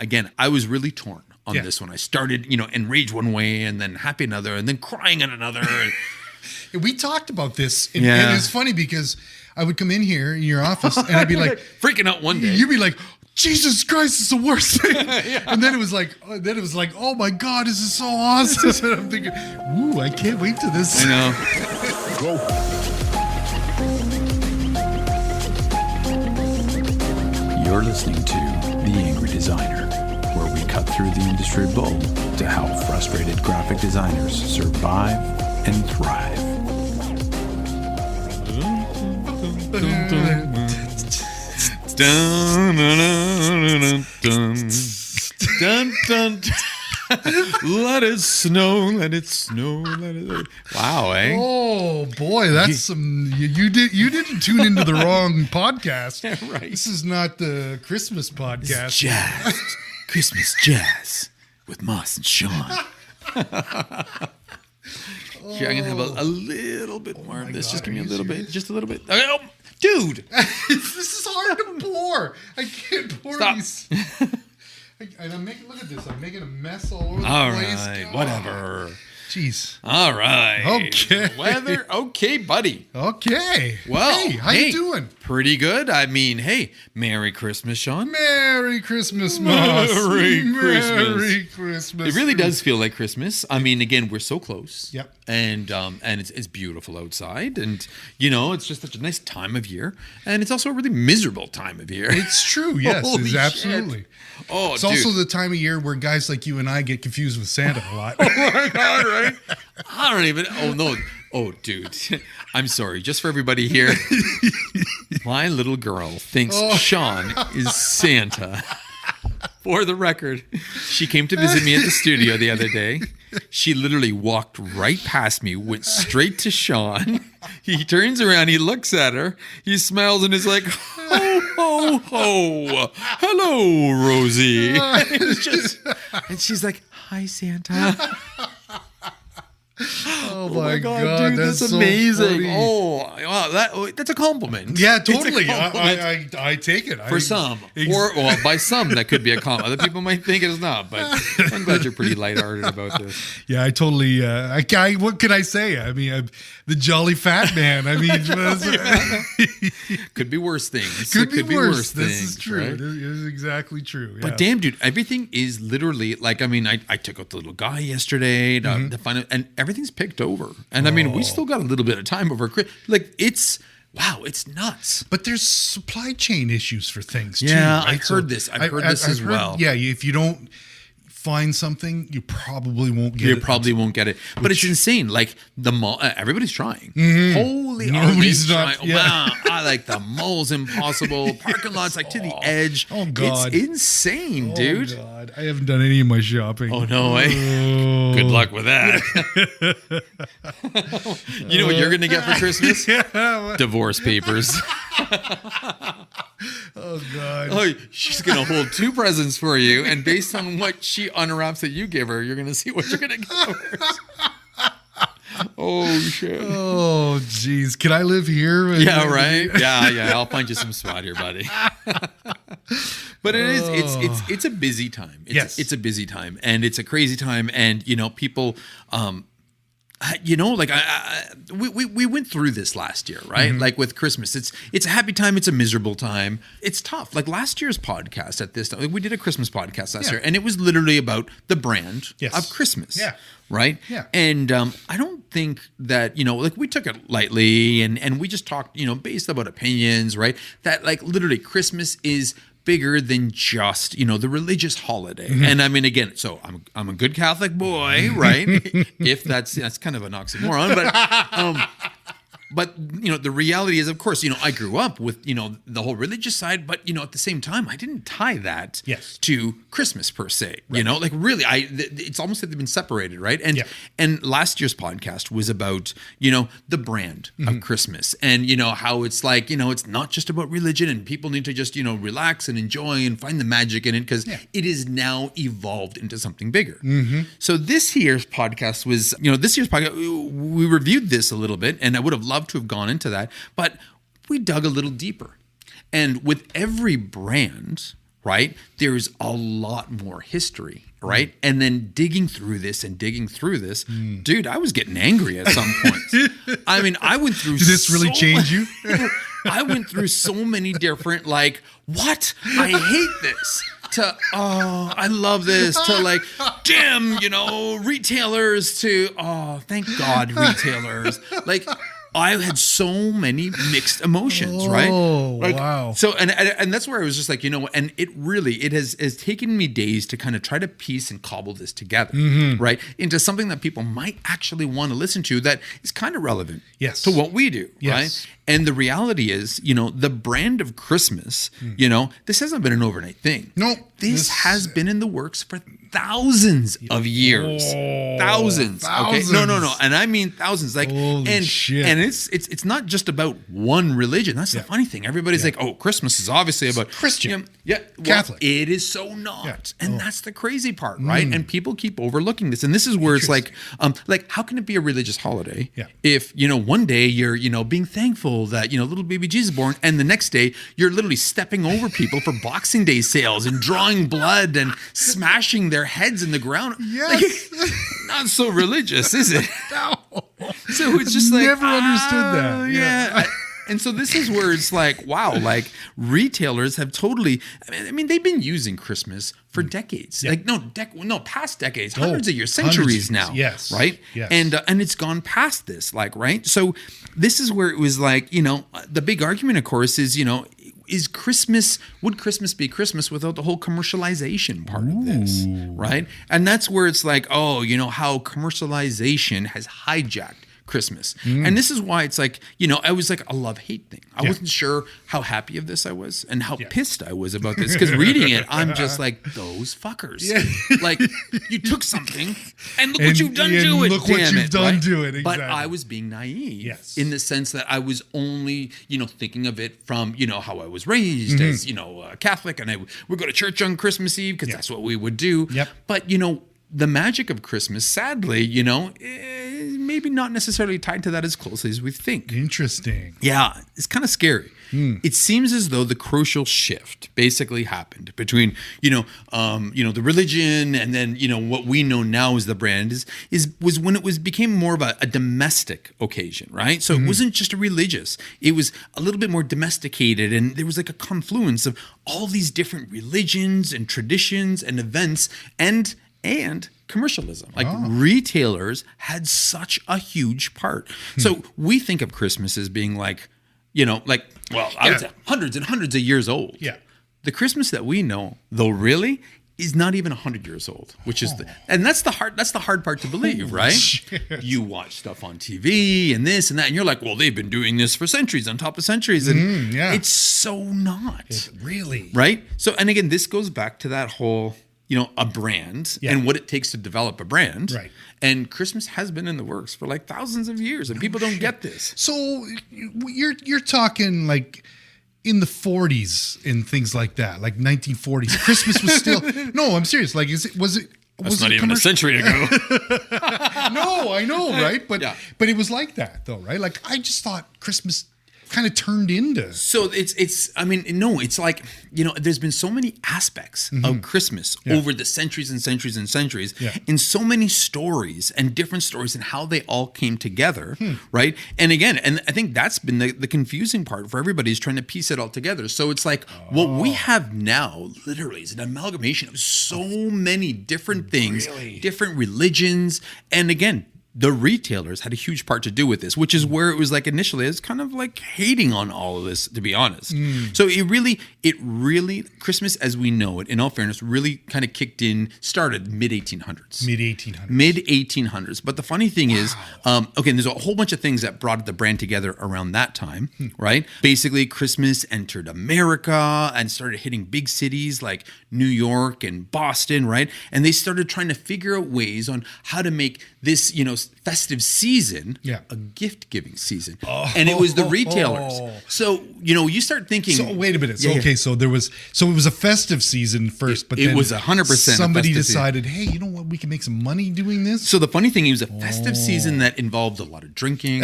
again, I was really torn on this one. I started, enraged one way and then happy another and then crying in another. We talked about this. And it's funny because I would come in here in your office and I'd be like freaking out one day. You'd be like, Jesus Christ, it's the worst thing. And then it was like, oh my God, this is so awesome. And I'm thinking, ooh, I can't wait to this. I know. You're listening to The Angry Designer, where we cut through the industry bull to help frustrated graphic designers survive and thrive. Dun, dun, dun, dun. Let it snow, let it snow, let it. Wow, eh? Oh boy, that's some. You didn't tune into the wrong podcast. Yeah, right. This is not the Christmas podcast. It's jazz, Christmas jazz with Moss and Sean. Here, I'm gonna have a little bit more of this. God, just give me a little serious? bit, just a little bit. Okay, oh, dude, this is hard to pour. I can't pour Stop. these. And I'm making. Look at this. I'm making a mess all over the all place. right, God. whatever. Jeez. All right. Okay. Weather. Okay, buddy. Okay. Well, hey, how you doing? Pretty good. I mean, hey, Merry Christmas, Sean. Merry Christmas, Moss. Merry Christmas. Merry Christmas. It really does feel like Christmas. I mean, again, we're so close. Yep. And it's beautiful outside, and it's just such a nice time of year, and it's also a really miserable time of year. It's true. Yes, Holy it's shit. absolutely. Oh, It's dude. also the time of year where guys like you and I get confused with Santa a lot. Oh my God, right? I don't even. Oh no. Oh, dude. I'm sorry. Just for everybody here, my little girl thinks Sean is Santa. For the record, she came to visit me at the studio the other day. She literally walked right past me, went straight to Sean. He turns around, he looks at her, he smiles and is like, ho, ho, ho. Hello, Rosie. And she's like, hi, Santa. Oh my God, dude, that's so amazing. funny. Oh, wow, that's a compliment. Yeah, It's a totally. compliment. I take it. For some, or by some, that could be a compliment. Other people might think it's not, but I'm glad you're pretty lighthearted about this. Yeah, I totally. What can I say? I mean, I'm the jolly fat man. I mean, Could be worse things. could It be worse. This things, is true. right? It is exactly true. But damn, dude, everything is literally like. I mean, I took out the little guy yesterday to find it, and everything's picked over. And I mean, we still got a little bit of time over. Like it's nuts. But there's supply chain issues for things too. Yeah, right? I've heard this as well. Yeah, if you don't find something, you probably won't get it. You probably won't get it. But it's insane. Like the mall, everybody's trying. Holy, Nobody's not. trying. Yeah. Wow, I like the mall's impossible. Parking lots like to the edge. Oh, God. It's insane, dude. Oh God, I haven't done any of my shopping. Oh no, good luck with that. You know what you're gonna get for Christmas? Yeah. Divorce papers. Oh God. Oh, she's gonna hold 2 presents for you, and based on what she unwraps that you give her, you're gonna see what you're gonna get for her. Oh shit. Oh geez, can I live here? Yeah, right. Yeah. I'll find you some spot here, buddy. But it's a busy time. It's a busy time, and it's a crazy time, and people. We went through this last year, right? Like with Christmas, it's a happy time, it's a miserable time, it's tough. Like last year's podcast at this time, we did a Christmas podcast last year, and it was literally about the brand of Christmas, right? Yeah. And I don't think that like we took it lightly, and we just talked, based about opinions, right? That like literally Christmas is bigger than just the religious holiday. And I mean, again, so I'm a good Catholic boy, right? If that's kind of an oxymoron, but the reality is, of course, I grew up with the whole religious side, but at the same time, I didn't tie that to Christmas per se. Like really, it's almost like they've been separated, right? And last year's podcast was about the brand of Christmas, and how it's like it's not just about religion, and people need to just relax and enjoy and find the magic in it, because it is now evolved into something bigger. So this year's podcast was we reviewed this a little bit, and I would have loved to have gone into that, but we dug a little deeper. And with every brand, right, there's a lot more history, right? And then digging through this, dude, I was getting angry at some points. I mean, I went through. Did this really change you? I went through so many different, like, what? I hate this. To, oh, I love this. To like, damn, retailers. To, oh, thank God, retailers. Like, I had so many mixed emotions, right? Oh, like, wow. So, and that's where I was just like, and it has taken me days to kind of try to piece and cobble this together, right? Into something that people might actually want to listen to that is kind of relevant to what we do, right? And the reality is, the brand of Christmas, this hasn't been an overnight thing. No. This has been in the works for thousands of years. Thousands. Okay. No. And I mean thousands. Like, holy shit. And it's not just about one religion. That's the funny thing. Everybody's like, oh, Christmas is obviously about Christian. Catholic. It is so not. Yeah. And that's the crazy part, right? And people keep overlooking this. And this is where it's like how can it be a religious holiday if, one day you're, being thankful that, little baby Jesus born, and the next day you're literally stepping over people for Boxing Day sales and drawing blood and smashing their heads in the ground. Yes. Like, not so religious, is it? No. So it's just like, never understood that. Yeah. And so this is where it's like, wow, like retailers have totally, I mean, they've been using Christmas for decades. Yeah. Like past decades, hundreds of years, centuries now. Yes. Right. Yes. And it's gone past this, like, right. So this is where it was like, the big argument, of course, is, would Christmas be Christmas without the whole commercialization part of this, right? And that's where it's like, oh, how commercialization has hijacked Christmas. And this is why it's like, I was like a love-hate thing. I wasn't sure how happy of this I was and how pissed I was about this. Because reading it, I'm just like, those fuckers. Yeah. Like, you took something and look what you've done to it. Look what you've done to it. Exactly. But I was being naive in the sense that I was only, thinking of it from, how I was raised as, a Catholic, and I would go to church on Christmas Eve because that's what we would do. Yep. But, the magic of Christmas, sadly, maybe not necessarily tied to that as closely as we think. Interesting. Yeah, it's kind of scary. It seems as though the crucial shift basically happened between, the religion and then, what we know now as the brand was when it became more of a domestic occasion, right? So it wasn't just a religious. It was a little bit more domesticated, and there was like a confluence of all these different religions and traditions and events and commercialism. Like retailers had such a huge part. So we think of Christmas as being like, I would say hundreds and hundreds of years old. Yeah. The Christmas that we know, though, really is not even 100 years old, which is and that's the hard part to believe, right? Shit. You watch stuff on TV and this and that, and you're like, well, they've been doing this for centuries on top of centuries, and it's so not. Really? Right? So, and again, this goes back to that whole, a brand and what it takes to develop a brand. Right. And Christmas has been in the works for like thousands of years, and people don't get this. So you're talking like in the 40s and things like that, like 1940s. Christmas was still no. I'm serious. Like, was it? That's not even a century ago. No, I know, right? But it was like that though, right? Like, I just thought Christmas kind of turned into. So it's like, there's been so many aspects of Christmas over the centuries and centuries and centuries, and so many stories and different stories and how they all came together, right? And again, and I think that's been the confusing part for everybody, is trying to piece it all together. So it's like, what we have now literally is an amalgamation of so many different things, different religions, and again, the retailers had a huge part to do with this, which is where it was like initially, it's kind of like hating on all of this, to be honest. So it really, Christmas as we know it, in all fairness, really kind of started mid-1800s. Mid-1800s. But the funny thing is, there's a whole bunch of things that brought the brand together around that time, right? Basically, Christmas entered America and started hitting big cities like New York and Boston, right? And they started trying to figure out ways on how to make this, festive season a gift-giving season. And it was the retailers. So, you start thinking. So wait a minute. So it was a festive season first, but then it was 100%. Somebody decided, hey, you know what? We can make some money doing this. So the funny thing, it was a festive season that involved a lot of drinking,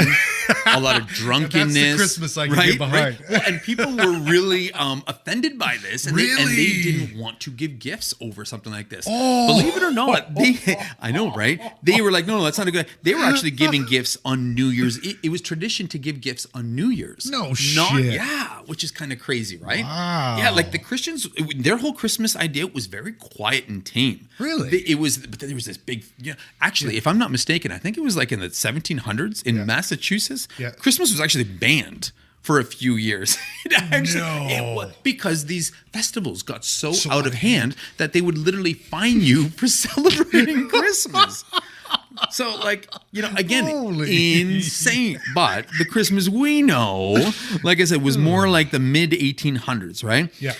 a lot of drunkenness. That's the Christmas I can right? get behind. Right? Well, and people were really offended by this, and, Really? they didn't want to give gifts over something like this. Oh. Believe it or not, I know, right? They were like, no, that's not a good. They were actually giving gifts on New Year's. It was tradition to give gifts on New Year's. No shit. Yeah, which is kind of crazy, right? Wow. Yeah, like the Christians, their whole Christmas idea was very quiet and tame. Really? But there was this big. Yeah, actually, if I'm not mistaken, I think it was like in the 1700s in Massachusetts. Yeah. Christmas was actually banned for a few years. Because these festivals got so out of hand that they would literally fine you for celebrating Christmas. So, like, again, insane. But the Christmas we know, like I said, was more like the mid 1800s, right? Yeah.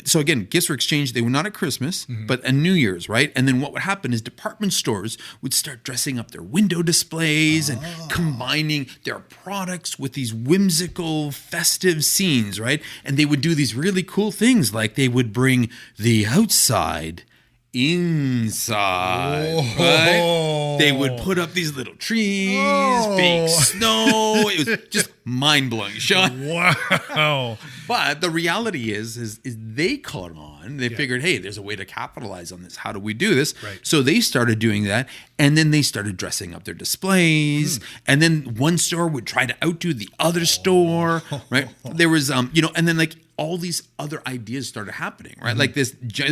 So again, gifts were exchanged. They were not at Christmas, but at New Year's, right? And then what would happen is department stores would start dressing up their window displays and combining their products with these whimsical, festive scenes, right? And they would do these really cool things, like they would bring the outside inside, right? They would put up these little trees, fake snow. It was just mind-blowing, Sean. Wow. But the reality is they caught on. They figured, hey, there's a way to capitalize on this. How do we do this? Right. So they started doing that, and then they started dressing up their displays. And then one store would try to outdo the other store, right? There was, and then like all these other ideas started happening, right? Like there's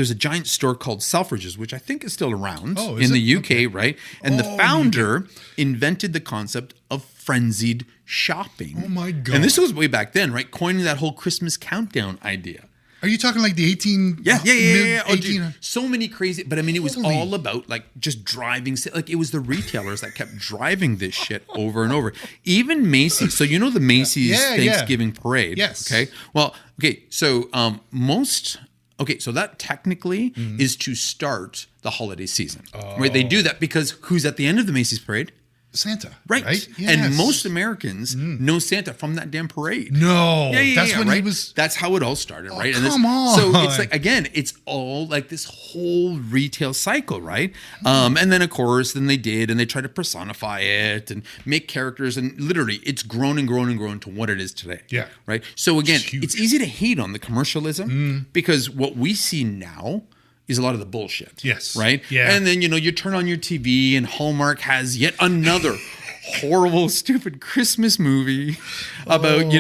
a giant store called Selfridges, which I think is still around in the UK, right? And the founder invented the concept of frenzied shopping. Oh my God. And this was way back then, right? Coining that whole Christmas countdown idea. Are you talking like the 18? Yeah. Oh, 18? dude, so many crazy, but I mean, it was all about like just driving. Like it was the retailers that kept driving this shit over and over. Even Macy's. So the Macy's Thanksgiving parade. Yes. Okay. Well. Okay. So So that technically is to start the holiday season. Right. They do that because who's at the end of the Macy's parade? Santa. Right. Yes. And most Americans know Santa from that damn parade. No. That's when right? he was. That's how it all started, right? Come on. So it's like, again, it's all like this whole retail cycle, right? And then, of course, then they tried to personify it and make characters. And literally, it's grown and grown and grown to what it is today. Yeah. Right. So again, huge. it's easy to hate on the commercialism because what we see now is a lot of the bullshit. Yes. Right? Yeah. And then, you turn on your TV and Hallmark has yet another horrible, stupid Christmas movie about,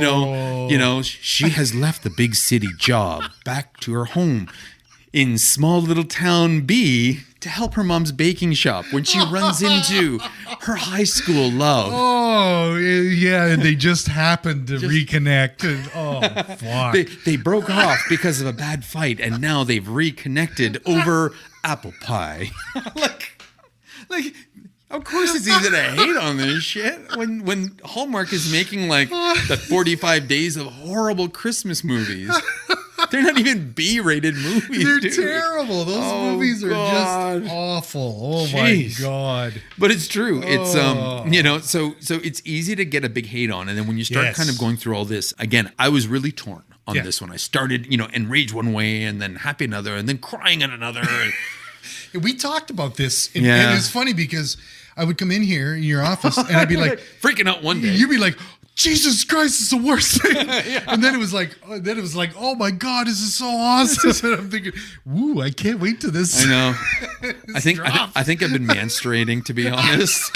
she has left the big city job back to her home in small little town B to help her mom's baking shop when she runs into her high school love. Oh, yeah. And they just happened to reconnect. And, fuck. They broke off because of a bad fight, and now they've reconnected over apple pie. like, of course it's easy to hate on this shit when Hallmark is making like the 45 days of horrible Christmas movies. They're not even B-rated movies. They're dude. terrible. Those movies are just awful. Oh Jeez. my God. But it's true. It's so it's easy to get a big hate on, and then when you start kind of going through all this, again, I was really torn on this one. I started, enraged one way, and then happy another, and then crying at another. We talked about this, and it's funny because I would come in here in your office, and I'd be like freaking out one day. You'd be like, Jesus Christ, it's the worst thing. And then it was like, oh my God, this is so awesome. And I'm thinking, woo, I can't wait to this. I know. I think I've been menstruating, to be honest.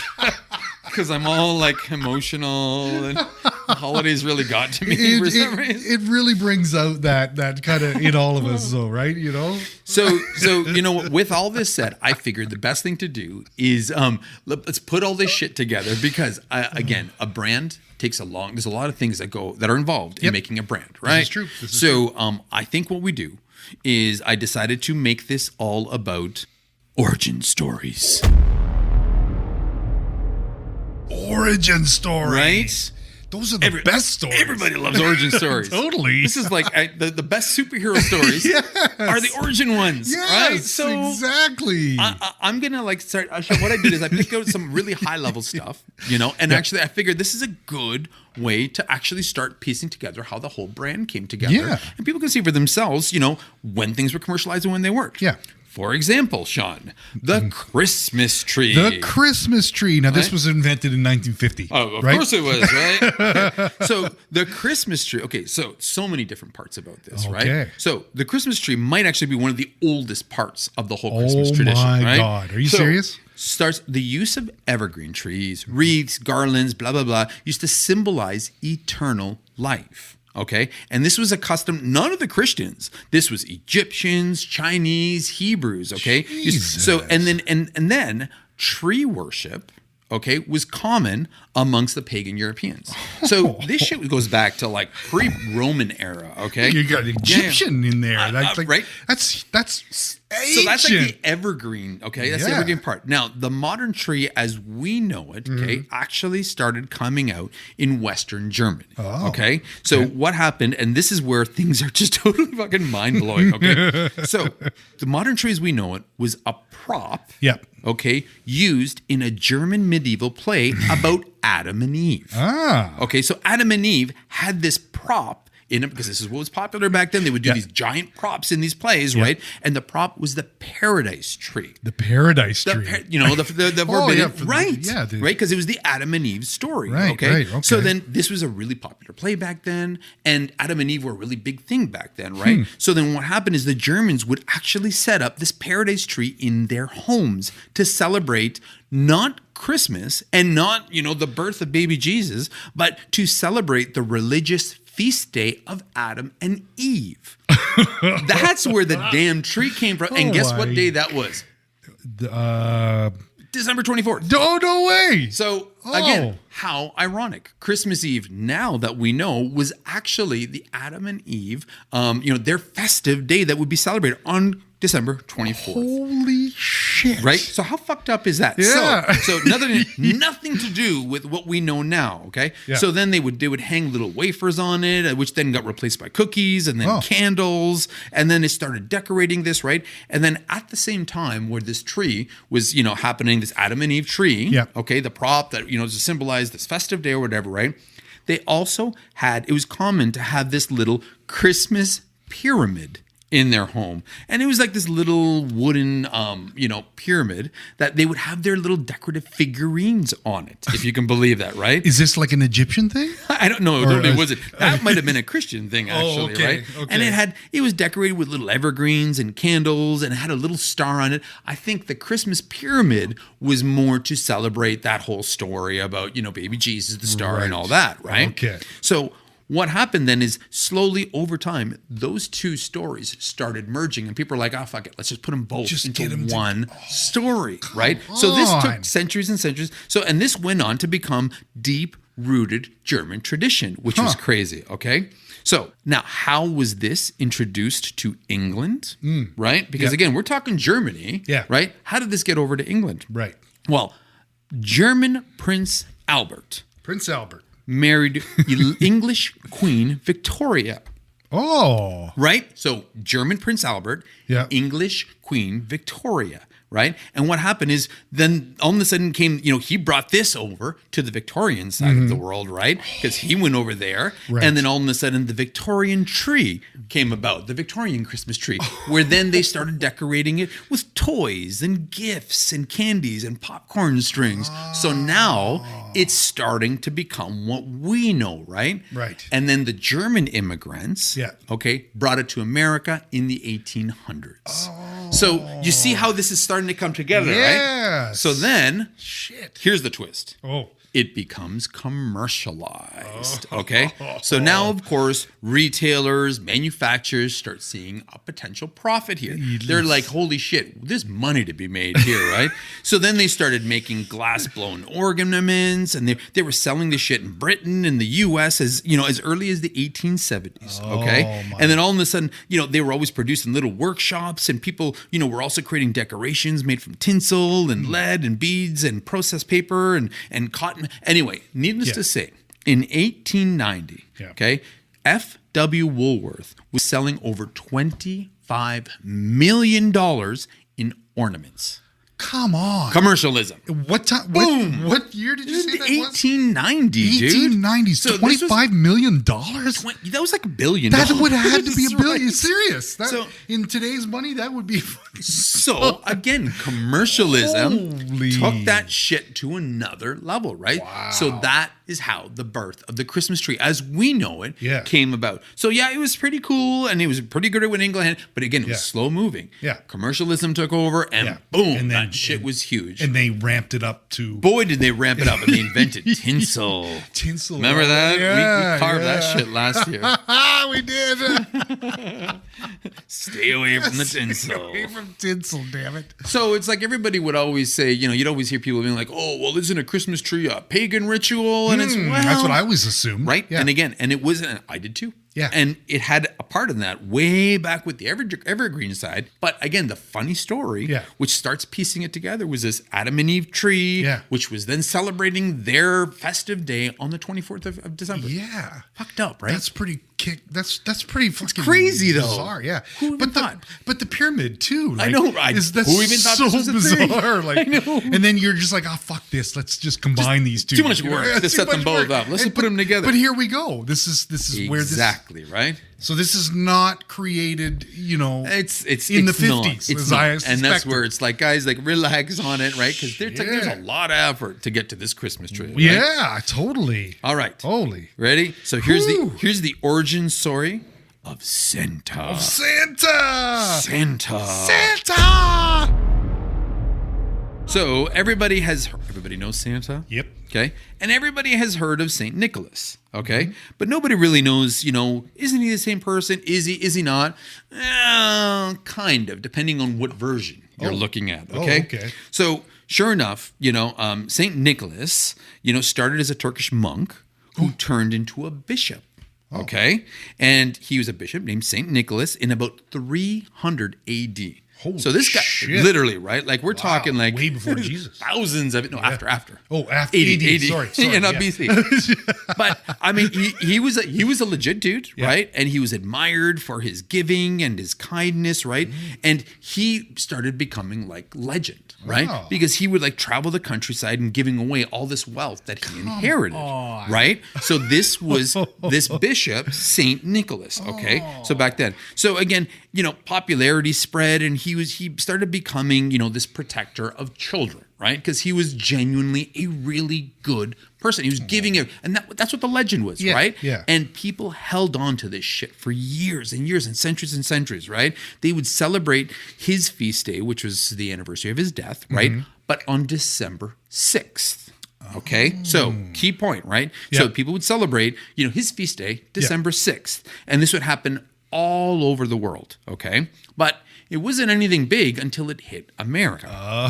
Because I'm all like emotional, and the holidays really got to me for some reason. It really brings out that kind of in all of us, though, right? So with all this said, I figured the best thing to do is let's put all this shit together because again, a brand takes there's a lot of things that are involved in making a brand, right? This is true. I think what we do is I decided to make this all about origin stories. Origin stories. Right? Those are the best stories. Everybody loves origin stories. Totally. This is like the best superhero stories are the origin ones, yes, right? So exactly. I'm going to start. What I did is I picked out some really high level stuff, and actually I figured this is a good way to actually start piecing together how the whole brand came together. Yeah. And people can see for themselves, when things were commercialized and when they weren't. Yeah. For example, Sean, the Christmas tree. The Christmas tree. Now, this was invented in 1950. Oh, of right? course it was, right? So the Christmas tree. Okay, so many different parts about this, right? So the Christmas tree might actually be one of the oldest parts of the whole Christmas tradition. Oh my right? God. Are you serious? Starts the use of evergreen trees, wreaths, garlands, blah, blah, blah, used to symbolize eternal life. Okay. And this was a custom, none of the Christians. This was Egyptians, Chinese, Hebrews. Okay. Jesus. So, and then tree worship, okay, was common amongst the pagan Europeans. So this shit goes back to like pre-Roman era. Okay. You got Egyptian in there. That's like, right. That's ancient. So that's like the evergreen, okay? That's the evergreen part. Now, the modern tree as we know it, okay, actually started coming out in Western Germany, okay? So what happened, and this is where things are just totally fucking mind-blowing, okay? So the modern tree as we know it was a prop, okay, used in a German medieval play about Adam and Eve. Okay, so Adam and Eve had this prop in it because this is what was popular back then. They would do these giant props in these plays, right? And the prop was the paradise tree. The paradise tree. The forbidden, right? Yeah, right? Because it was the Adam and Eve story, right? Okay? Okay. So then this was a really popular play back then, and Adam and Eve were a really big thing back then, right? So then what happened is the Germans would actually set up this paradise tree in their homes to celebrate not Christmas and not, the birth of baby Jesus, but to celebrate the religious feast day of Adam and Eve. That's where the damn tree came from. And guess what day that was? December 24th. No way. So again, how ironic. Christmas Eve, now that we know, was actually the Adam and Eve, their festive day that would be celebrated on December 24th. Holy shit. Right? So how fucked up is that? Yeah. So nothing to do with what we know now, okay? Yeah. So then they would hang little wafers on it, which then got replaced by cookies and then candles, and then they started decorating this, right? And then at the same time where this tree was, happening, this Adam and Eve tree, okay, the prop that, to symbolize this festive day or whatever, right? They also it was common to have this little Christmas pyramid in their home. And it was like this little wooden, pyramid that they would have their little decorative figurines on it, if you can believe that, right? Is this like an Egyptian thing? I don't know. Was it? That might have been a Christian thing, actually, right? Okay. And it was decorated with little evergreens and candles, and it had a little star on it. I think the Christmas pyramid was more to celebrate that whole story about, baby Jesus, the star, and all that, right? Okay. So what happened then is slowly over time, those two stories started merging, and people are like, fuck it, let's just put them both into one story, right? So this took centuries and centuries. And this went on to become deep-rooted German tradition, which was crazy, okay? So now, how was this introduced to England, right? Because again, we're talking Germany, right? How did this get over to England? Right. Well, German Prince Albert. Prince Albert. Married English Queen Victoria. Oh. Right? So German Prince Albert, English Queen Victoria. Right? And what happened is then all of a sudden came, he brought this over to the Victorian side of the world, right? Because he went over there. Right. And then all of a sudden the Victorian tree came about, the Victorian Christmas tree, where then they started decorating it with toys and gifts and candies and popcorn strings. So now it's starting to become what we know, right? Right. And then the German immigrants, brought it to America in the 1800s. So you see how this is starting to come together, right? So then, here's the twist. It becomes commercialized, okay? So now, of course, retailers, manufacturers start seeing a potential profit here. They're like, holy shit, there's money to be made here, right? So then they started making glass-blown ornaments, and they were selling this shit in Britain and the U.S. as early as the 1870s, okay? And then all of a sudden, they were always producing little workshops, and people, were also creating decorations made from tinsel and lead and beads and processed paper and cotton. Anyway, needless to say, in 1890, F.W. Woolworth was selling over $25 million in ornaments. Come on. Commercialism. What time? Boom. What year did you say that was? 1890, dude. 1890s. So $25 million? That was like $1 billion. That would have had to be a That's billion. right. Serious. That, So- in today's money, that would be. So again, commercialism Holy. took that shit to another level, right? Wow. So that is how the birth of the Christmas tree, as we know it, Yeah. came about. So yeah, it was pretty cool, and it was pretty good at what England had, but again, it was Yeah. slow moving. Yeah. Commercialism took over, and Yeah. boom, And then- that shit was huge. And they ramped it up to Boy, did they ramp it up, and they invented tinsel. tinsel. Remember that? Yeah, we carved yeah. that shit last year. We did. Stay away from the tinsel. Away from tinsel, damn it. So it's like everybody would always say, you'd always hear people being like, oh, well, isn't a Christmas tree a pagan ritual? And it's, well, That's what I always assumed. right? Yeah. And again, and it wasn't, I did too. Yeah. And it had a part in that way back with the evergreen side. But again, the funny story, Yeah. which starts piecing it together, was this Adam and Eve tree, Yeah. which was then celebrating their festive day on the 24th of December. Yeah. Fucked up, right? That's pretty That's pretty fucking crazy, though. bizarre. Yeah. Who even thought? But the pyramid too. Like, I know. That's who even thought so this was a thing? bizarre. Like, I know. And then you're just like, oh fuck this. Let's just combine these two. too much work to too set them much both work. up. Let's just put them together. But here we go. This is where this. Exactly, right? So this is not created. It's in the it's not. 50s, It's as not. I And that's suspected. where it's like, guys, like relax on it, right? Because there's Yeah. a lot of effort to get to this Christmas tree. right? Yeah, totally. All right. Holy. Ready? So here's Whew. the origin story of Santa. Santa. Santa. Santa. So everybody knows Santa. Yep. Okay. And everybody has heard of Saint Nicholas. Okay. But nobody really knows, isn't he the same person? Is he not? Kind of, depending on what version you're looking at. Okay. Okay. So sure enough, Saint Nicholas, started as a Turkish monk who turned into a bishop. Okay. And he was a bishop named Saint Nicholas in about 300 AD. Holy so this guy, shit. literally, right? Like we're talking like way before Jesus. thousands of it. No, after. Oh, after 80. 80. Sorry, Yeah, not yeah. BC. But I mean, he was a legit dude, Yeah. right? And he was admired for his giving and his kindness, right? And he started becoming like legend, right? Wow. Because he would like travel the countryside and giving away all this wealth that he inherited, on. right? So this was this bishop, Saint Nicholas. Okay, so back then, so again, popularity spread, and he started becoming, this protector of children, right? Because he was genuinely a really good person. He was giving it, and that's what the legend was, Yeah, right? yeah. And people held on to this shit for years and years and centuries, right? They would celebrate his feast day, which was the anniversary of his death, right? Mm-hmm. But on December 6th. Okay, so key point, right? Yeah. So people would celebrate, his feast day, December 6th, and this would happen all over the world. Okay, but it wasn't anything big until it hit America.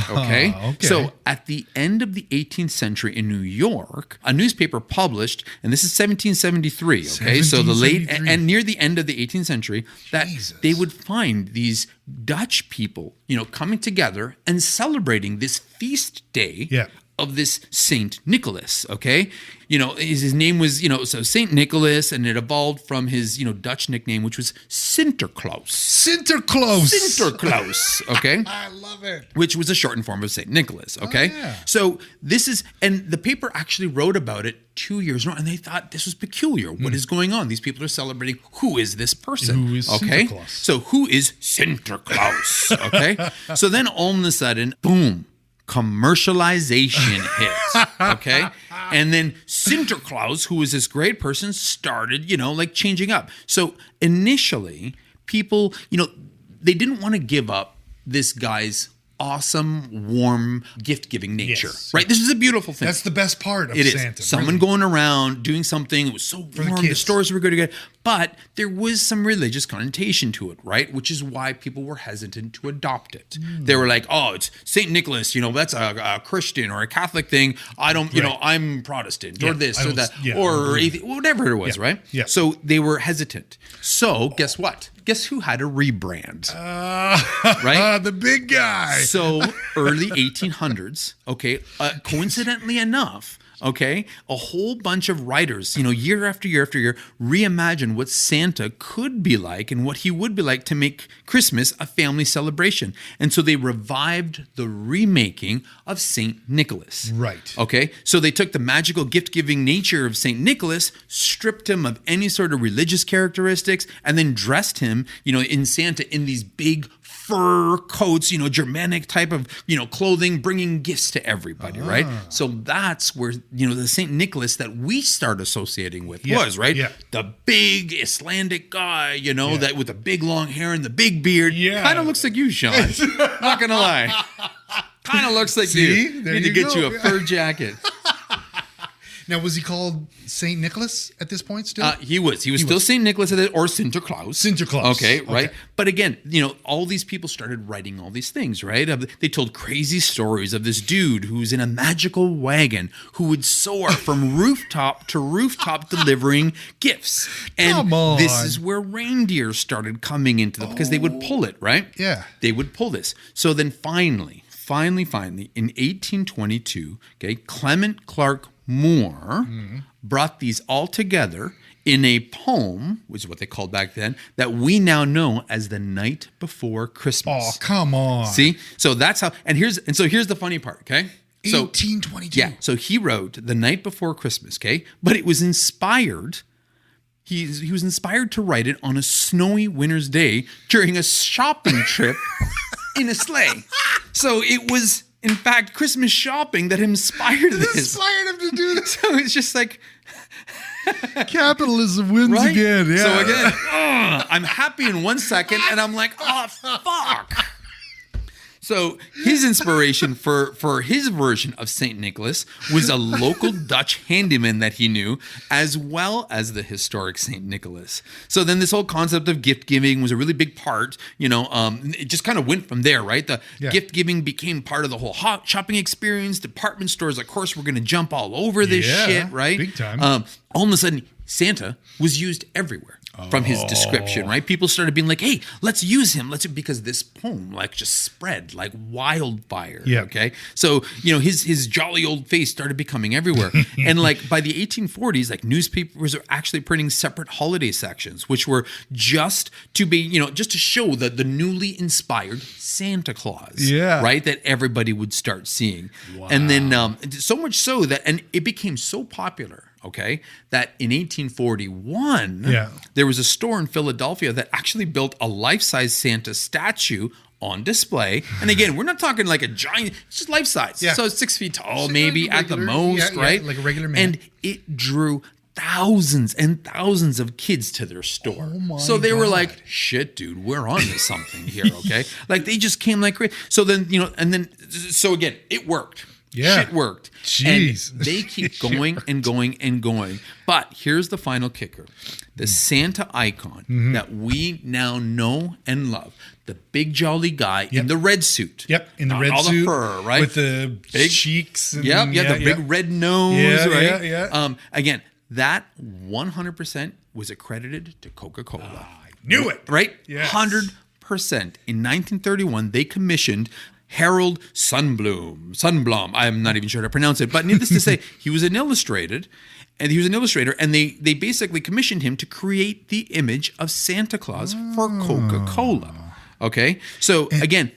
Okay? okay. So at the end of the 18th century in New York, a newspaper published, and this is 1773. Okay, so the late 1773. and near the end of the 18th century, that Jesus. they would find these Dutch people, coming together and celebrating this feast day. Yeah. Of this Saint Nicholas, okay? His name was, so Saint Nicholas, and it evolved from his, Dutch nickname, which was Sinterklaas. Sinterklaas. Sinterklaas, okay? I love it. Which was a shortened form of Saint Nicholas, okay? yeah. So this is, and the paper actually wrote about it 2 years ago, and they thought this was peculiar. What is going on? These people are celebrating. Who is this person? Who is okay? Sinterklaas? So who is Sinterklaas? Okay? So then all of a sudden, boom. Commercialization hits, okay? And then Sinterklaas, who was this great person, started, changing up. So initially, people, they didn't want to give up this guy's awesome, warm, gift-giving nature, Yes. right? This is a beautiful thing. That's the best part of It is. Santa. Someone really. going around doing something. It was so the warm. The kids. stores were good to get. But there was some religious connotation to it, right? Which is why people were hesitant to adopt it. They were like, oh, it's St. Nicholas. That's a Christian or a Catholic thing. I don't, Right. I'm Protestant Yeah, or this I or don't- that yeah, I or agree. whatever it was, Yeah, right? yeah. So they were hesitant. So guess what? Guess who had a rebrand? Right? The big guy. So early 1800s, okay, coincidentally enough, Okay, a whole bunch of writers, year after year after year, reimagine what Santa could be like and what he would be like to make Christmas a family celebration. And so they revived the remaking of St. Nicholas. Right. Okay, so they took the magical gift-giving nature of St. Nicholas, stripped him of any sort of religious characteristics, and then dressed him, in Santa in these big fur coats, Germanic type of, clothing, bringing gifts to everybody, right? So that's where, the St. Nicholas that we start associating with was, right? Yeah. The big Icelandic guy, that with the big long hair and the big beard. Yeah. Kind of looks like you, Sean. Not going to lie. Kind of looks like you. There Need to you get go. you a fur jacket. Now, was he called Saint Nicholas at this point still? He was still St. Nicholas or Santa Claus. Santa Claus. Okay, right. But again, all these people started writing all these things, right? They told crazy stories of this dude who's in a magical wagon who would soar from rooftop to rooftop delivering gifts. And Come on. this is where reindeer started coming into them because they would pull it, right? Yeah. They would pull this. So then finally, in 1822, okay, Clement Clark Moore brought these all together in a poem, which is what they called back then, that we now know as The Night Before Christmas. Oh, come on. See? So that's how, so here's the funny part, okay? So 1822. yeah, so he wrote The Night Before Christmas, okay? But it was inspired, he was inspired to write it on a snowy winter's day during a shopping trip in a sleigh. So it was, in fact, Christmas shopping that inspired this. Inspired him to do this. So it's just like, Capitalism wins right? again. Yeah. So again, I'm happy in 1 second, and I'm like, oh, fuck. So his inspiration for his version of St. Nicholas was a local Dutch handyman that he knew, as well as the historic St. Nicholas. So then this whole concept of gift giving was a really big part, it just kind of went from there, right? The gift giving became part of the whole shopping experience. Department stores, of course, were going to jump all over this shit, right? Big time. All of a sudden, Santa was used everywhere. From his description, right? People started being like, hey, let's use him. Because this poem just spread like wildfire. Yeah. Okay. So, his jolly old face started becoming everywhere. And by the 1840s, newspapers are actually printing separate holiday sections, which were just to be, just to show the newly inspired Santa Claus. Yeah. Right. That everybody would start seeing. Wow. And then so much so that, and it became so popular. Okay, that in 1841, there was a store in Philadelphia that actually built a life-size Santa statue on display. And again, we're not talking like a giant, it's just life-size. Yeah. So it's 6 feet tall, maybe at the most, right? Like a regular man. And it drew thousands and thousands of kids to their store. Oh my so they were God. like, shit, dude, we're on to something here, okay? They just came like crazy. So then, so again, it worked. Yeah. Shit worked. Jeez. And they keep going and going and going. But here's the final kicker. The Santa icon that we now know and love. The big jolly guy in the red suit. Yep, in the red all suit. The fur, right? With the big cheeks. And, the big red nose, right? Yeah. Again, that 100% was accredited to Coca-Cola. I knew it. Right? Yes. 100%. In 1931, they commissioned Harold Sunblom. I'm not even sure how to pronounce it, but needless to say, he was an illustrator, and they basically commissioned him to create the image of Santa Claus for Coca-Cola. Okay, so again,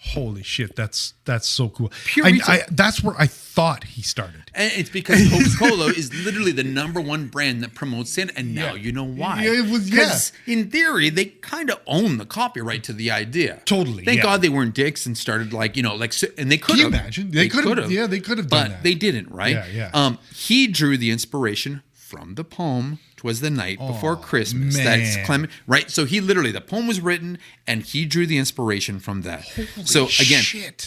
Holy shit, that's so cool. Pure retail. That's where I thought he started. And it's because Coca-Cola is literally the number one brand that promotes Santa, and now you know why. Yeah, it was, because in theory, they kind of own the copyright to the idea. Totally. Thank God they weren't dicks and started and they could have. Can you imagine? They could have. Yeah, they could have done that. But they didn't, right? Yeah. He drew the inspiration from the poem "'Twas the Night Before Christmas." Man. That's Clement, right? So he literally, the poem was written, and he drew the inspiration from that. So again,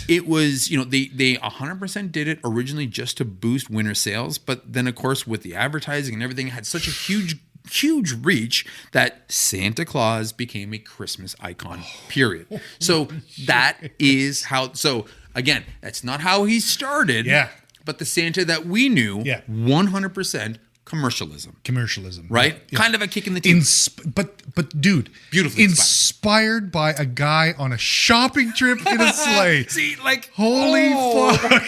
it was, they 100% did it originally just to boost winter sales, but then of course with the advertising and everything, it had such a huge reach that Santa Claus became a Christmas icon. Period. So that is how. So again, that's not how he started. Yeah. But the Santa that we knew, 100%. commercialism. Commercialism. Right? Yeah. Kind of a kick in the teeth. But dude, Beautifully inspired by a guy on a shopping trip in a sleigh. See, like, Holy fuck.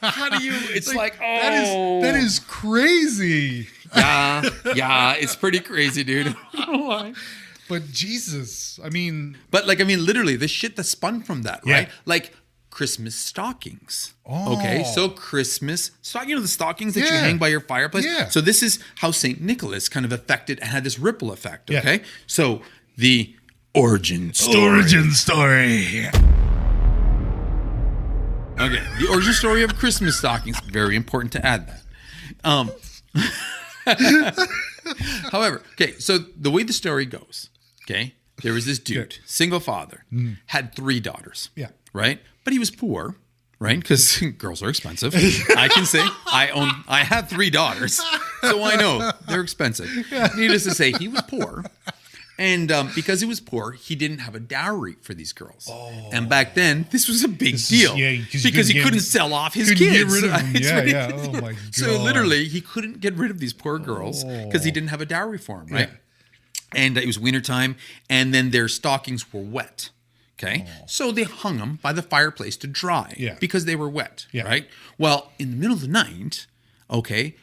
How do you, it's like, that is crazy. Yeah, it's pretty crazy, dude. But Jesus, I mean. But like, literally the shit that spun from that, Yeah. right? Like Christmas stockings. Oh. Okay, so Christmas stock, the stockings that you Yeah. hang by your fireplace. Yeah. So this is how St. Nicholas kind of affected and had this ripple effect. Yeah. Okay, so the origin story. Origin story. Okay, the origin story of Christmas stockings. Very important to add that. However, okay, so the way the story goes, okay, there was this dude, single father, had 3 daughters. Yeah. Right? But he was poor, right? Because girls are expensive. I can say I have 3 daughters, so I know they're expensive. Needless to say, he was poor. And because he was poor, he didn't have a dowry for these girls. Oh. And back then, this was a big deal because he couldn't sell off his kids. Get rid of them. Yeah. Oh my God. So literally, he couldn't get rid of these poor girls because he didn't have a dowry for them, right? Yeah. And it was wintertime, and then their stockings were wet. Okay, so they hung them by the fireplace to dry because they were wet, right? Well, in the middle of the night, okay,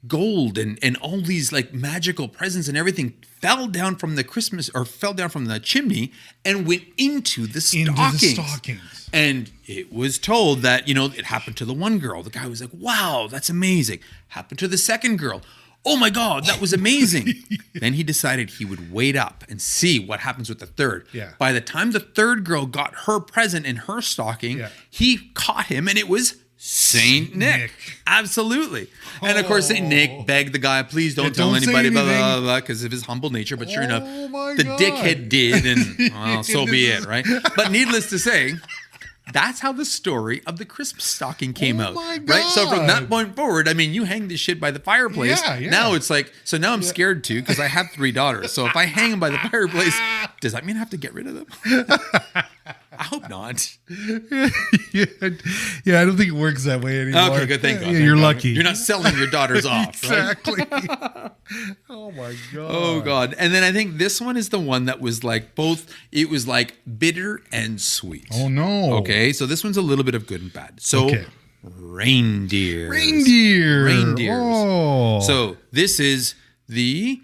gold and all these like magical presents and everything fell down from the chimney and went into the stockings. And it was told that, it happened to the one girl. The guy was like, wow, that's amazing. Happened to the second girl. Oh my God, that was amazing. Then he decided he would wait up and see what happens with the third. Yeah. By the time the third girl got her present in her stocking, he caught him and it was Saint Nick. Absolutely. And of course, Saint Nick begged the guy, please don't tell anybody, blah, blah, blah, because of his humble nature. But sure enough, the dickhead did, and well, so be it, right? But needless to say, that's how the story of the Christmas stocking came out, right? So from that point forward, you hang this shit by the fireplace. Yeah. Now it's like, so now I'm scared too because I have 3 daughters. So if I hang them by the fireplace, does that mean I have to get rid of them? I hope not. Yeah, I don't think it works that way anymore. Okay, good. Thank God. Yeah, you're lucky. You're not selling your daughters off, exactly. Right? Oh my God. Oh God. And then I think this one is the one that was like it was like bitter and sweet. Oh no. Okay, so this one's a little bit of good and bad. So reindeers. Reindeers. Oh. So this is the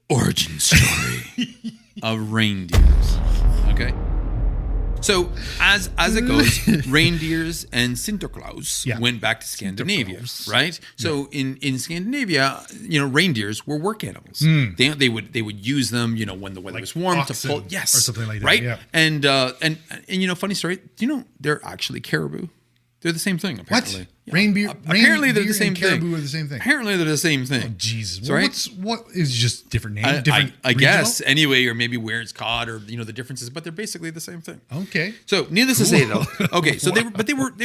origin story of reindeers. Okay. So as it goes, reindeers and Santa Claus went back to Scandinavia, right? So in Scandinavia, reindeers were work animals. They would use them, when the weather was warm to pull, or something like that, right? Yeah. And funny story. Do you know they're actually caribou? They're the same thing, apparently. What? Reindeer? Apparently they're the same thing. Caribou are the same thing. Apparently they're the same thing. Oh, Jesus. Well, what is just different name? Different I guess, anyway, or maybe where it's caught or, the differences, but they're basically the same thing. Okay. So needless to say though, okay, so they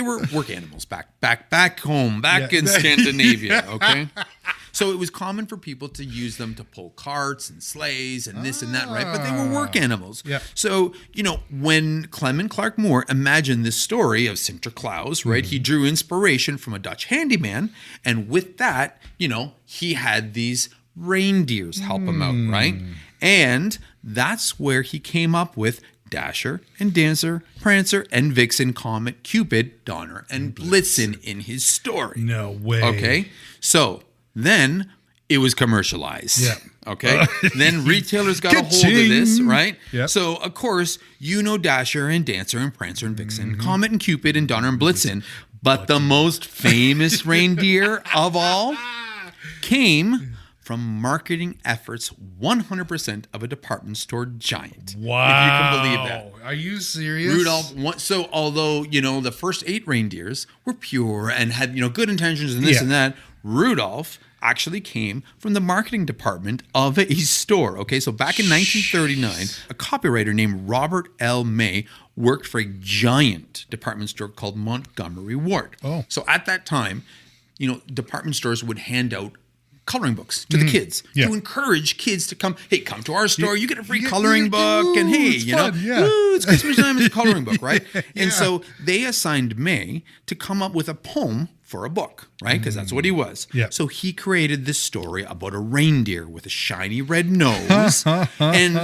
were work animals back home, in Scandinavia, okay? So it was common for people to use them to pull carts and sleighs and this and that, right? But they were work animals. Yeah. So, when Clement Clark Moore imagined this story of Santa Claus, right, he drew inspiration from a Dutch handyman. And with that, he had these reindeers help him out, right? And that's where he came up with Dasher and Dancer, Prancer and Vixen, Comet, Cupid, Donner and Blitzen in his story. No way. Okay. So then it was commercialized. Yeah. Okay. Then retailers got a hold of this, right? Yep. So of course, Dasher and Dancer and Prancer and Vixen, Comet and Cupid and Donner and Blitzen. But the most famous reindeer of all came from marketing efforts 100% of a department store giant. Wow. If you can believe that. Are you serious? Rudolph, so although, the first 8 reindeers were pure and had, good intentions and this and that, Rudolph actually came from the marketing department of a store. Okay, so back in 1939, a copywriter named Robert L. May worked for a giant department store called Montgomery Ward. Oh. So at that time, department stores would hand out coloring books to the kids to encourage kids to come to our store. You get a free coloring book, and hey, it's Christmas time, it's a coloring book, right? And so they assigned May to come up with a poem for a book, right? Because that's what he was. Yeah. So he created this story about a reindeer with a shiny red nose. And,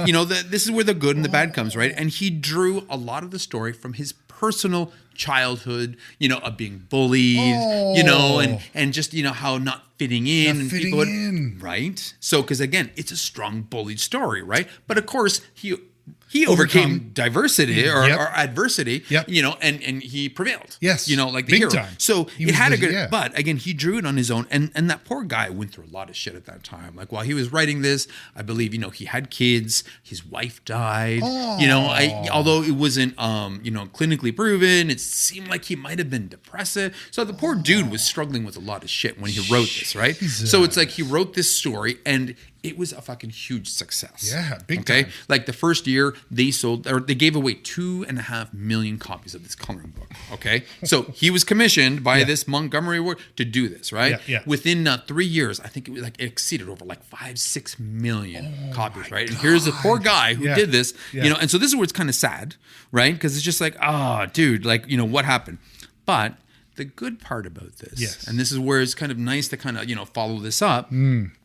this is where the good and the bad comes, right? And he drew a lot of the story from his personal childhood, of being bullied, and just, how not fitting in. Not fitting in. Right? So, because again, it's a strong bullied story, right? But of course, he overcame diversity or adversity, and he prevailed. Yes. Like the Big hero. time. So He it was had a the- good, yeah. but again, he drew it on his own. And that poor guy went through a lot of shit at that time. Like while he was writing this, I believe, he had kids, his wife died, although it wasn't, clinically proven, it seemed like he might've been depressive. So the poor dude was struggling with a lot of shit when he wrote this, right? Jesus. So it's like he wrote this story and it was a fucking huge success. Yeah, big time. Like the first year they gave away 2.5 million copies of this coloring book. Okay. So he was commissioned by this Montgomery Ward to do this, right? Yeah, yeah. Within 3 years, I think it was it exceeded over 5-6 million copies, right? And here's the poor guy who did this, and so this is where it's kind of sad, right? Because it's just dude, what happened? But the good part about this, and this is where it's kind of nice to kind of, follow this up,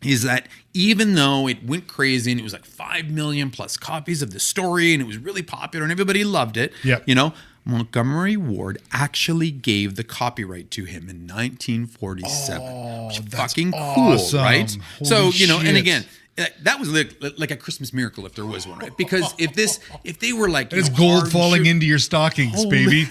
is that even though it went crazy and it was 5 million plus copies of the story and it was really popular and everybody loved it, Montgomery Ward actually gave the copyright to him in 1947. Which is fucking cool, awesome. right? Holy So, and shit. again, that was like a Christmas miracle if there was one, right? Because if they were It's gold falling into your stockings, baby.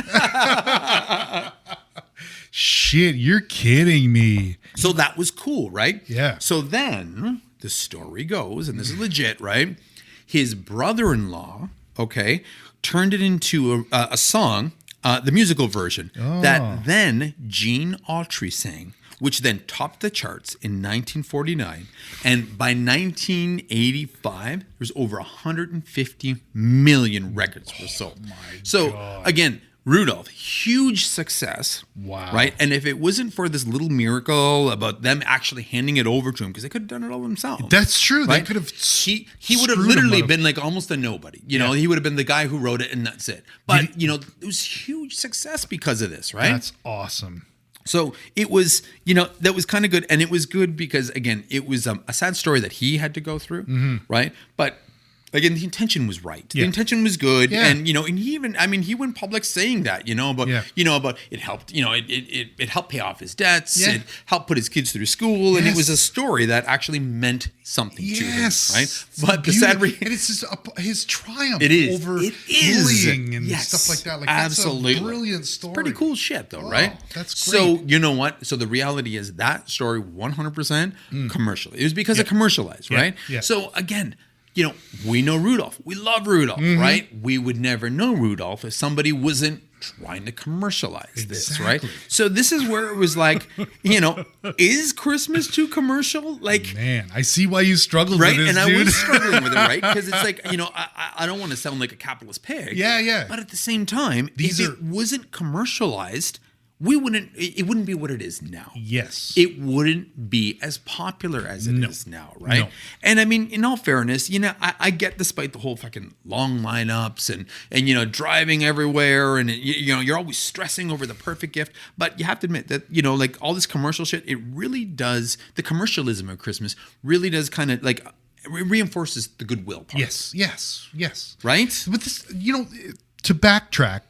Shit, you're kidding me. So that was cool, right? Yeah. So then the story goes, and this is legit, right? His brother-in-law, turned it into a song, the musical version, that then Gene Autry sang, which then topped the charts in 1949. And by 1985, there was over 150 million records were sold. Again, Rudolph, huge success. Wow. Right? And if it wasn't for this little miracle about them actually handing it over to him, because they could have done it all themselves. That's true. Right? They could have. He would have literally been almost a nobody. He would have been the guy who wrote it and that's it. But, it was huge success because of this, right? That's awesome. So it was, that was kind of good. And it was good because, again, it was a sad story that he had to go through, right? But again, the intention was right. The intention was good. Yeah. And, and he even, he went public saying that, about it helped, it helped pay off his debts. Yeah. It helped put his kids through school. And it was a story that actually meant something to him, right? But the sad and it's his triumph over bullying and stuff like that. Absolutely. That's a brilliant story. Pretty cool shit though, right? That's great. So you know what? So the reality is that story 100% commercial. It was because of Commercialized, right? Yeah. So again, we know Rudolph. We love Rudolph, right? We would never know Rudolph if somebody wasn't trying to commercialize this, right? So this is where it was is Christmas too commercial? Man, I see why you struggled right? with this, and dude. I was struggling with it, right? Because it's I don't want to sound like a capitalist pig. Yeah. But at the same time, if it wasn't commercialized, it wouldn't be what it is now. Yes. It wouldn't be as popular as it is now, right? No. And in all fairness, I get despite the whole fucking long lineups and driving everywhere and you're always stressing over the perfect gift, but you have to admit that all this commercial shit, it really does, the commercialism of Christmas really does kind of it reinforces the goodwill part. Yes. Right? But this, to backtrack,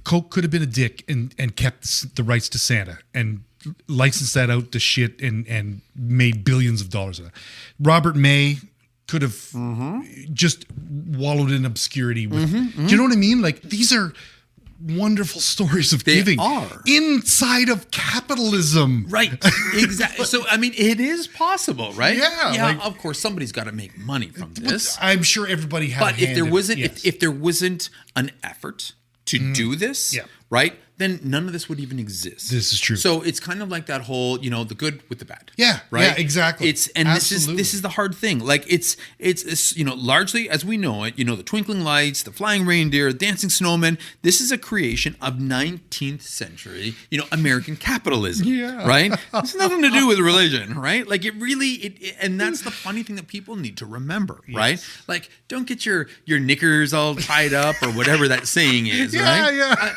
Coke could have been a dick and kept the rights to Santa and licensed that out to shit and made billions of dollars of that. Robert May could have just wallowed in obscurity with. Do you know what I mean? These are wonderful stories of giving are. Inside of capitalism. Right. Exactly. So, it is possible, right? Yeah. Of course, somebody's got to make money from this. I'm sure everybody had. But if there wasn't an effort to do this, right, then none of this would even exist. This is true. So it's kind of like that whole, the good with the bad. Yeah, right. Yeah, exactly. This is the hard thing. It's largely as we know it. The twinkling lights, the flying reindeer, dancing snowmen. This is a creation of 19th century, American capitalism. Yeah. Right. It's nothing to do with religion, right? And that's the funny thing that people need to remember, right? Don't get your knickers all tied up or whatever that saying is, right? Yeah.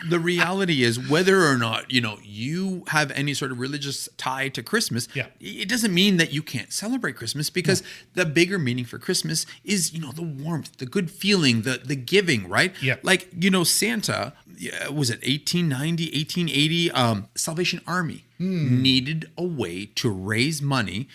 the reality is, whether or not, you have any sort of religious tie to Christmas, it doesn't mean that you can't celebrate Christmas, because the bigger meaning for Christmas is, the warmth, the good feeling, the giving, right? Yeah. Like, Santa, was it 1890, 1880? Salvation Army needed a way to raise money,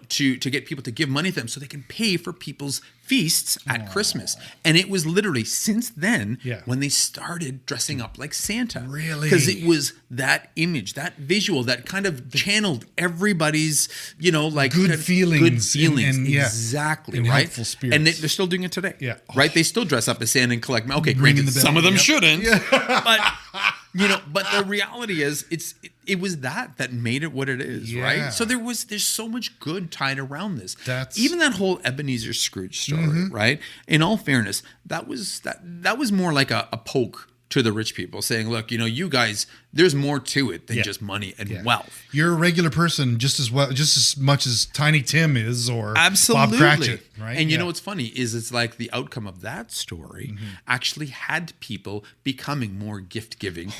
to get people to give money to them so they can pay for people's feasts at Christmas. And it was literally since then when they started dressing up like Santa. Really? Because it was that image, that visual, that kind of channeled everybody's, like good feelings. Good feelings. And exactly. and Right. helpful spirits. And they're still doing it today. Yeah. Right. They still dress up as Santa and collect. Okay. Ringing Granted, the bell. some of them Yep. shouldn't. But but the reality is it was that made it what it is, right? So there's so much good tied around this. Even that whole Ebenezer Scrooge story, right? In all fairness, that was more like a poke to the rich people, saying, look, you guys, there's more to it than just money and wealth. You're a regular person just as much as Tiny Tim is, or Absolutely. Bob Cratchit, right? And you know what's funny is it's like the outcome of that story actually had people becoming more gift giving.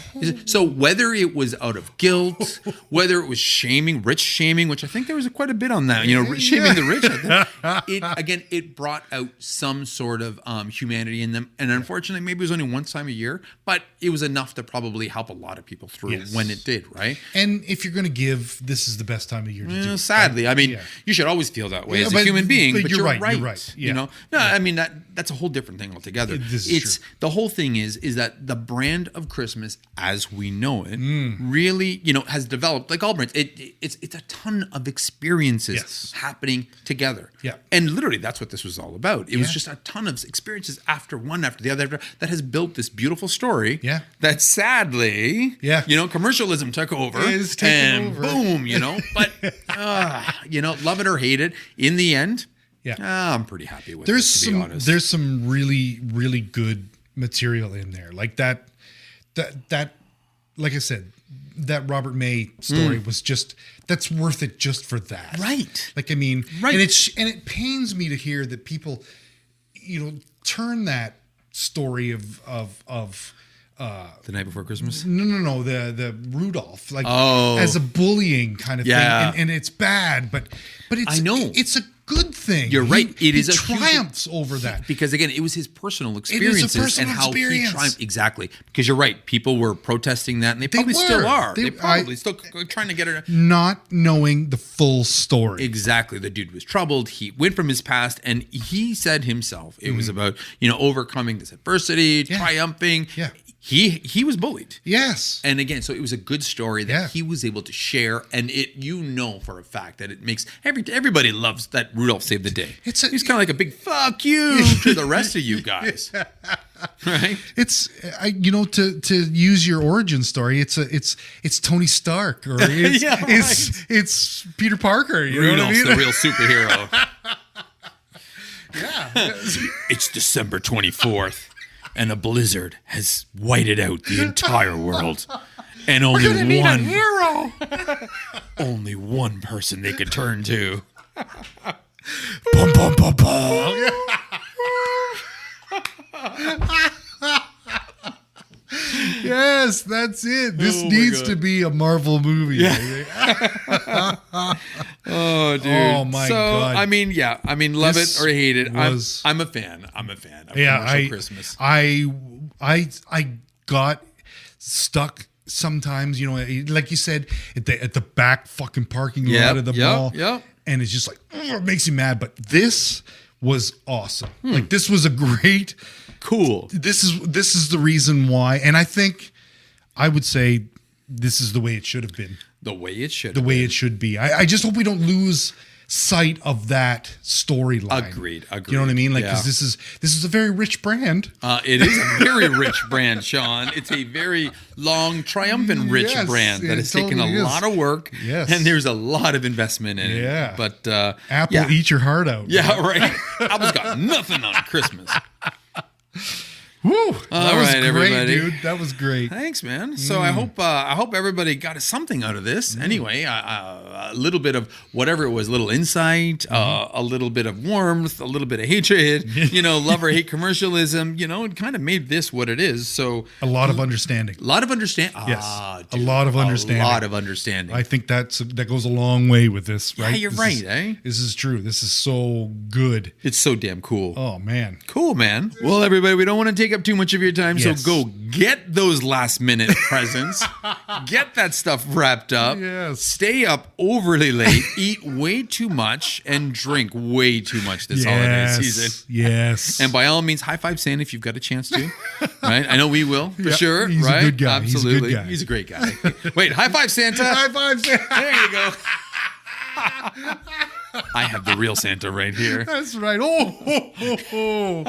So whether it was out of guilt, whether it was rich shaming, which I think there was quite a bit on that, shaming the rich. It brought out some sort of humanity in them. And unfortunately, maybe it was only one time a year, but it was enough to probably help a lot of people through when it did, right? And if you're going to give, this is the best time of year to do it. Sadly, I mean, you should always feel that way as a human being, but you're right. You're right. No, I mean, that's a whole different thing altogether. It's true. The whole thing is that the brand of Christmas as we know it really, has developed, like all brands. It's a ton of experiences happening together. Yeah. And literally that's what this was all about. It was just a ton of experiences after one after the other that has built this beautiful story. Yeah. That sadly, commercialism took over and boom, but love it or hate it, in the end, I'm pretty happy with it, to be honest. There's some really, really good material in there. Like that, like I said, that Robert May story was that's worth it just for that. Right. Like, I mean, and it pains me to hear that people, turn that story of The Night Before Christmas? No, the Rudolph, as a bullying kind of thing, and it's bad, but it's, I know, it's a good thing. You're right. It is a triumphs over that, because again, it was his personal experiences and how he triumphed. Exactly, because you're right. People were protesting that, and they probably still are. They probably still trying to get it, not knowing the full story. Exactly. The dude was troubled. He went from his past, and he said himself, it was about overcoming this adversity, triumphing. Yeah. He was bullied. Yes. And again, so it was a good story that he was able to share, and for a fact that it makes everybody loves that Rudolph saved the day. He's kind of like a big fuck you to the rest of you guys. Right? It's to use your origin story, it's Tony Stark, or it's Peter Parker, Rudolph's the real superhero. It's December 24th. And a blizzard has whited out the entire world, and only one hero, only one person they could turn to. Bum, bum, bum, bum. Yes, that's it. This needs to be a Marvel movie. Yeah. Oh, dude. Oh my God. I mean, love it or hate it. I'm a fan. I'm a fan of Commercial Christmas. I got stuck sometimes, like you said, at the back fucking parking lot of the mall. Yeah. And it's just like, it makes you mad. But this was awesome. Like, this was a great, cool. This is the reason why. And I would say this is the way it should have been. The way it should. The way it should be. I just hope we don't lose sight of that storyline. Agreed. You know what I mean? Like, because this is a very rich brand. It is a very rich brand, Sean. It's a very long, triumphant, rich brand that has taken a lot of work. Yes. And there's a lot of investment in it. Yeah. But Apple, eat your heart out. Yeah, right. Apple's got nothing on Christmas. Woo! That was right, great, everybody. dude. That was great. Thanks, man. So I hope everybody got something out of this. Anyway, a little bit of whatever it was, a little insight, a little bit of warmth, a little bit of hatred. Love or hate commercialism. It kind of made this what it is. So A lot of understanding. a lot of understanding. Yes, Dude, a lot of understanding. A lot of understanding. I think that goes a long way with this, right? Yeah, you're right, eh? This is true. This is so good. It's so damn cool. Oh, man. Cool, man. Well, everybody, we don't want to take up too much of your time, Yes. so go get those last minute presents. Get that stuff wrapped up. Yes. Stay up overly late, eat way too much, and drink way too much this holiday season. Yes. And by all means, high five Santa if you've got a chance to. Right? I know we will, for Yeah, sure. he's a right? good guy. Absolutely. He's a good guy. He's a great guy. Wait, high five Santa. High five, Santa. There you go. I have the real Santa right here. That's right. Oh.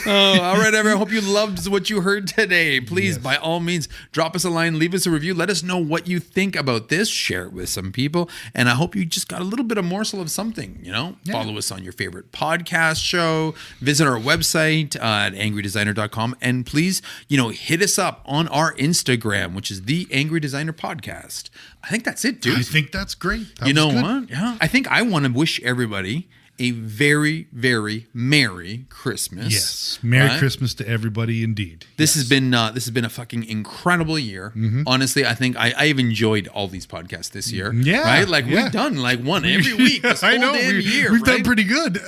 All right, everyone. I hope you loved what you heard today. Please, by all means, drop us a line, leave us a review. Let us know what you think about this. Share it with some people. And I hope you just got a little bit of morsel of something, Follow us on your favorite podcast show. Visit our website at angrydesigner.com. And please, hit us up on our Instagram, which is the Angry Designer Podcast. I think that's it, dude. I think that's great. That You know was good. what? Yeah. I think I want to wish everybody a very, very Merry Christmas. Yes. Merry Right? Christmas to everybody indeed. This has been a fucking incredible year. Honestly, I think I've enjoyed all these podcasts this year. Yeah, Right? Like yeah. we've done like one every week. This I whole know. damn year. We've done right? pretty good.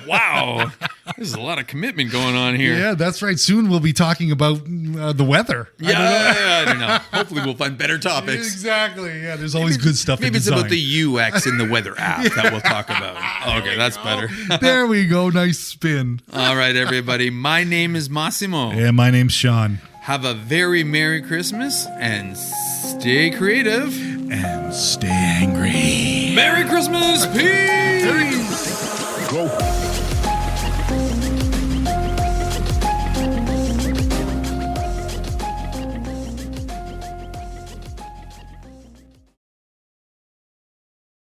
Wow. There's a lot of commitment going on here. Yeah, that's right. Soon we'll be talking about the weather. I don't know. Hopefully we'll find better topics. Exactly. Yeah, there's always good stuff. Maybe in it's design. about the UX in the weather app that we'll talk about. Okay, that's better. There we go. Nice spin. All right, everybody. My name is Massimo. Yeah, my name's Sean. Have a very Merry Christmas and stay creative. And stay angry. Merry Christmas. Peace. Go.